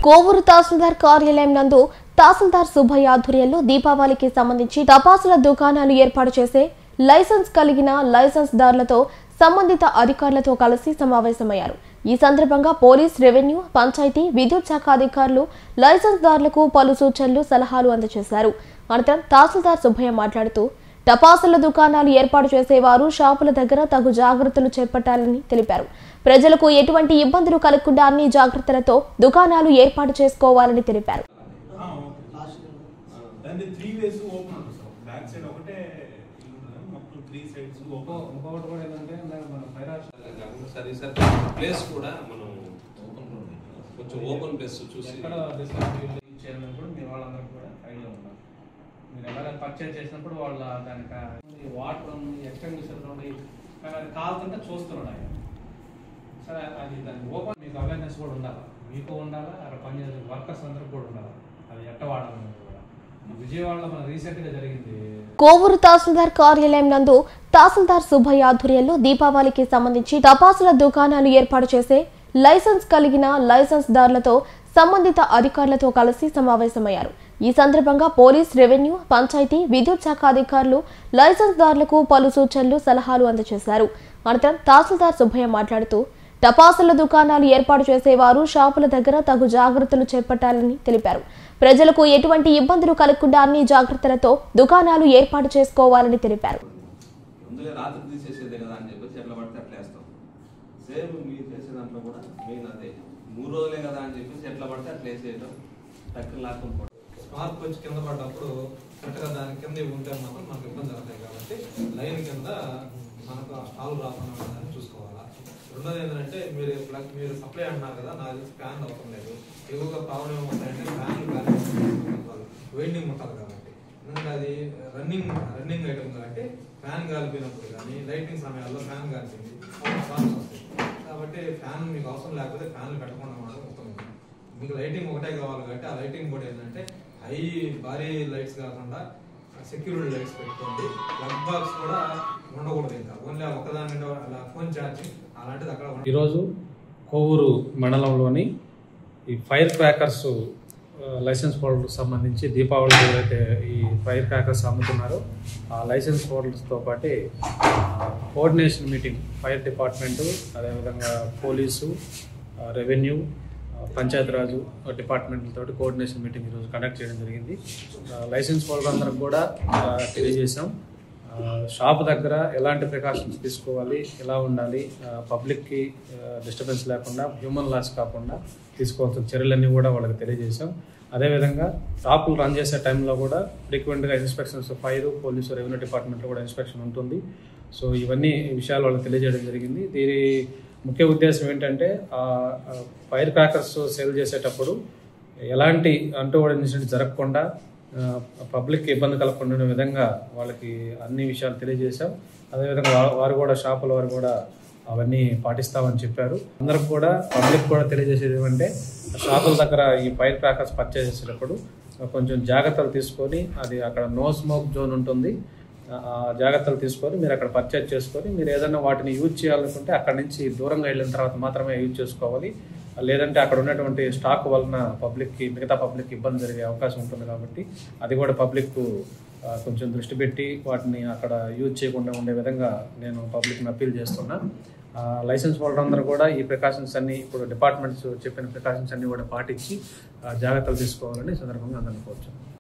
కోవూరు తహసీల్దార్ కార్యాలయం నందు తహసీల్దార్ సుబ్బయ్య ఆధ్వర్యంలో దీపావళికి సంబంధించి టపాసుల దుకాణాలు ఏర్పాటు చేసే లైసెన్స్ కలిగిన లైసెన్స్ దారులతో సంబంధిత అధికారులతో కలిసి సమావేశమయ్యారు. ఈ సందర్భంగా పోలీస్, రెవెన్యూ, పంచాయతీ, విద్యుత్ శాఖ అధికారులు లైసెన్స్ దారులకు పలు సూచనలు, సలహాలు అందజేశారు. అనంతరం తహసీల్దార్ సుబ్బయ్య మాట్లాడుతూ టపాసుల దుకాణాలు ఏర్పాటు చేసేవారు షాపుల దగ్గర తగు జాగ్రత్తలు చేపట్టాలని తెలిపారు. ప్రజలకు ఎటువంటి ఇబ్బందులు కలగకుండా అన్ని జాగ్రత్తలతో దుకాణాలు ఏర్పాటు చేసుకోవాలని తెలిపారు. మీరు ఎవరైనా పర్చేజ్ చేసినప్పుడు వాళ్ళ దానికి వాటర్ ఎక్స్టెన్షన్ ఉండి అది కాలుతుంటే చూస్తున్నాడు ఆయన. సరే, అది దానికి ఓపెన్ మీకు అవేర్నెస్ కూడా ఉండాలి, మీకు ఉండాలా, అక్కడ పనిచేసే వర్కర్స్ అందరికి కూడా ఉండాలి. అది ఎట్ట వాడాలని కూడా విజయవాడలో మన రీసెంట్గా జరిగింది. కోవూరు తహసీల్దార్ కార్యాలయం నందు తహసీల్దార్ సుబ్బయ్య ఆధ్వర్యంలో దీపావళికి సంబంధించి టపాసుల దుకాణాలు ఏర్పాటు చేసే లైసెన్స్ కలిగిన లైసెన్స్ దారులతో సంబంధిత అధికారులతో కలిసి సమావేశమయ్యారు. ఈ సందర్భంగా పోలీస్, రెవెన్యూ, పంచాయతీ, విద్యుత్ శాఖ అధికారులు లైసెన్స్ దారులకు పలు సూచనలు, సలహాలు అందజేశారు. అనంతరం తహసీల్దార్ సుబ్బయ్య మాట్లాడుతూ టపాసుల దుకాణాలు ఏర్పాటు చేసేవారు షాపుల దగ్గర తగు జాగ్రత్తలు చేపట్టాలని తెలిపారు. ప్రజలకు ఎటువంటి ఇబ్బందులు కలగకుండా అన్ని జాగ్రత్తలతో దుకాణాలు ఏర్పాటు చేసుకోవాలని తెలిపారు. స్మార్క్ వచ్చి కింద పడ్డప్పుడు కరెక్ట్గా దాని కింద ఉంటే మాత్రం మనకు ఇబ్బంది జరుగుతాయి. కాబట్టి లైన్ కింద మనకు స్టాల్ రాకుండా చూసుకోవాలా. రెండోది ఏంటంటే మీరు సప్లై అంటున్నారు కదా, నాకు తెలిసి ఫ్యాన్ అవసరం లేదు. ఎక్కువగా ప్రాబ్లం ఏమవుతాయంటే ఫ్యాన్లు వెయిటింగ్ ఉంటుంది కాబట్టి, ఎందుకంటే అది రన్నింగ్ ఐటమ్ కాబట్టి ఫ్యాన్ కాలిపోయినప్పుడు కానీ లైటింగ్ సమయాల్లో ఫ్యాన్ కాలిపోయింది ప్రాబ్లమ్స్ వస్తాయి. కాబట్టి ఫ్యాన్ మీకు అవసరం లేకపోతే ఫ్యాన్లు పెట్టకుండా ఉండడం ఉత్తమం. మీకు లైటింగ్ ఒకటే కావాలి కాబట్టి ఆ లైటింగ్ కూడా ఏంటంటే భారీ లైట్స్ కాకుండా సెక్యూరిటీ లైట్స్ పెట్టుకోండి. ప్లగ్ బాక్స్ కూడా ఉండకూడదు, ఇంకా ఓన్లీ ఒకదాని ఫోన్ ఛార్జింగ్ అలాంటిది అక్కడ. ఈరోజు కోవూరు మండలంలోని ఈ ఫైర్ క్రాకర్స్ లైసెన్స్ హోల్డర్కి సంబంధించి దీపావళికి ఏదైతే ఈ ఫైర్ క్రాకర్స్ అమ్ముతున్నారో ఆ లైసెన్స్ హోల్డర్స్తో పాటు కోఆర్డినేషన్ మీటింగ్ ఫైర్ డిపార్ట్మెంటు, అదేవిధంగా పోలీసు, రెవెన్యూ, పంచాయతీరాజు డిపార్ట్మెంట్లతో కోఆర్డినేషన్ మీటింగ్ ఈరోజు కండక్ట్ చేయడం జరిగింది. లైసెన్స్ హోల్డర్ అందరికి కూడా తెలియజేసాం. షాప్ దగ్గర ఎలాంటి ప్రికాషన్స్ తీసుకోవాలి, ఎలా ఉండాలి, పబ్లిక్కి డిస్టర్బెన్స్ లేకుండా, హ్యూమన్ లాస్ కాకుండా తీసుకోవాల్సిన చర్యలన్నీ కూడా వాళ్ళకి తెలియజేసాం. అదేవిధంగా షాపులు రన్ చేసే టైంలో కూడా ఫ్రీక్వెంట్గా ఇన్స్పెక్షన్స్ ఫైర్, పోలీసు, రెవెన్యూ డిపార్ట్మెంట్లో కూడా ఇన్స్పెక్షన్ ఉంటుంది. సో ఇవన్నీ విషయాలు వాళ్ళకి తెలియజేయడం జరిగింది. దీని ముఖ్య ఉద్దేశం ఏంటంటే ఫైర్ క్రాకర్స్ సేల్ చేసేటప్పుడు ఎలాంటి అంటువ్యాధి ఇన్సిడెంట్ జరగకుండా, పబ్లిక్ ఇబ్బంది కలగకుండా విధంగా వాళ్ళకి అన్ని విషయాలు తెలియజేశాం. అదేవిధంగా వారు కూడా షాపుల వారు కూడా అవన్నీ పాటిస్తామని చెప్పారు. అందరికి కూడా పబ్లిక్ కూడా తెలియజేసేది ఏమంటే షాపుల దగ్గర ఈ ఫైర్ క్రాకర్స్ పర్చేస్ చేసేటప్పుడు కొంచెం జాగ్రత్తలు తీసుకొని, అది అక్కడ నో స్మోక్ జోన్ ఉంటుంది, జాగ్రత్తలు తీసుకొని మీరు అక్కడ పర్చేజ్ చేసుకొని మీరు ఏదైనా వాటిని యూజ్ చేయాలనుకుంటే అక్కడ నుంచి దూరంగా వెళ్ళిన తర్వాత మాత్రమే యూజ్ చేసుకోవాలి. లేదంటే అక్కడ ఉన్నటువంటి స్టాక్ వలన మిగతా పబ్లిక్ ఇబ్బంది జరిగే అవకాశం ఉంటుంది. కాబట్టి అది కూడా పబ్లిక్ కొంచెం దృష్టి పెట్టి వాటిని అక్కడ యూజ్ చేయకుండా ఉండే విధంగా నేను పబ్లిక్ని అప్పీల్ చేస్తున్నా. లైసెన్స్ హోల్డర్ అందరూ కూడా ఈ ప్రికాషన్స్ అన్ని, ఇప్పుడు డిపార్ట్మెంట్స్ చెప్పిన ప్రికాషన్స్ అన్ని కూడా పాటించి జాగ్రత్తలు తీసుకోవాలని సందర్భంగా అందరినీ కోరుచున్నాను.